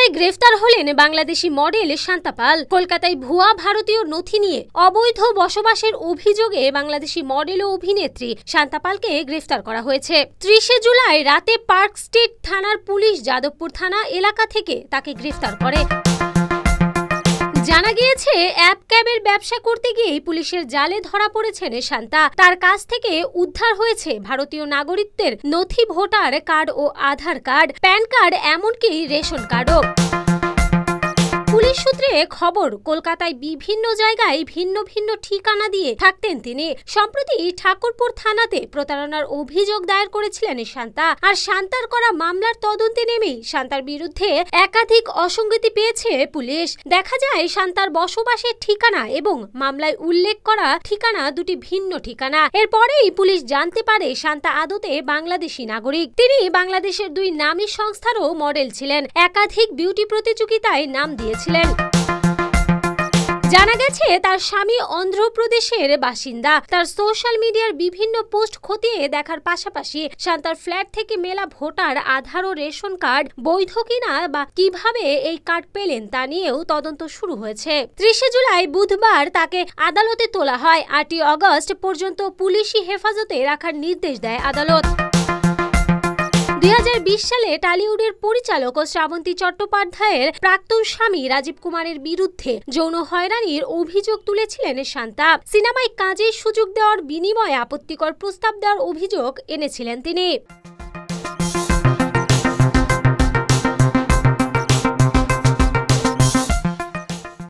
কলকাতায় গ্রেফতার হলেন বাংলাদেশি মডেল শান্তা পাল। কলকাতায় ভুয়া ভারতীয় নথি নিয়ে অবৈধ বসবাসের অভিযোগে বাংলাদেশি মডেল ও অভিনেত্রী শান্তা পালকে গ্রেফতার করা হয়েছে। 30 জুলাই রাতে পার্ক স্ট্রিট থানার পুলিশ যাদবপুর থানা এলাকা থেকে তাকে গ্রেফতার করে। জানা গিয়েছে, অ্যাপ ক্যাবের ব্যবসা করতে গিয়ে পুলিশের জালে ধরা পড়েছেন শান্তা। তার কাছ থেকে উদ্ধার হয়েছে ভারতীয় নাগরিকত্বের নথি, ভোটার কার্ড ও আধার কার্ড, প্যান কার্ড, এমনকি রেশন কার্ডও। পুলিশ সূত্রে খবর, কলকাতায় বিভিন্ন জায়গায় ভিন্ন ভিন্ন ঠিকানা দিয়ে থাকতেন তিনি। সম্প্রতি ঠাকুরপুর থানাতে প্রতারণার অভিযোগ দায়ের করেছিলেন শান্তা। আর শান্তার করা মামলার তদন্তে নেমেই শান্তার বিরুদ্ধে একাধিক অসঙ্গতি পেয়েছে পুলিশ। দেখা যায়, শান্তার বসবাসের ঠিকানা এবং মামলায় উল্লেখ করা ঠিকানা দুটি ভিন্ন ঠিকানা। এরপরেই পুলিশ জানতে পারে শান্তা আদতে বাংলাদেশি নাগরিক। তিনি বাংলাদেশের 2 নামী সংস্থারও মডেল ছিলেন, একাধিক বিউটি প্রতিযোগিতায় নাম দিয়েছিলেন। জানা গেছে, তার স্বামী অন্ধ্রপ্রদেশের বাসিন্দা। তার সোশ্যাল মিডিয়ার বিভিন্ন পোস্ট খতিয়ে দেখার পাশাপাশি শান্তার ফ্ল্যাট থেকে মেলা ভোটার, আধার ও রেশন কার্ড বৈধ কিনা বা কিভাবে এই কার্ড পেলেন তা নিয়েও তদন্ত শুরু হয়েছে। 30 জুলাই বুধবার তাকে আদালতে তোলা হয়। 8 আগস্ট পর্যন্ত পুলিশি হেফাজতে রাখার নির্দেশ দেয় আদালত। 2020 সালে টলিউডের পরিচালক ও শ্রাবন্তী চট্টোপাধ্যায়ের প্রাক্তন স্বামী রাজীব কুমারের বিরুদ্ধে যৌন হয়রানির অভিযোগ তুলেছিলেন শান্তা। সিনেমায় কাজের সুযোগ দেওয়ার বিনিময়ে আপত্তিকর প্রস্তাব দেওয়ার অভিযোগ এনেছিলেন তিনি।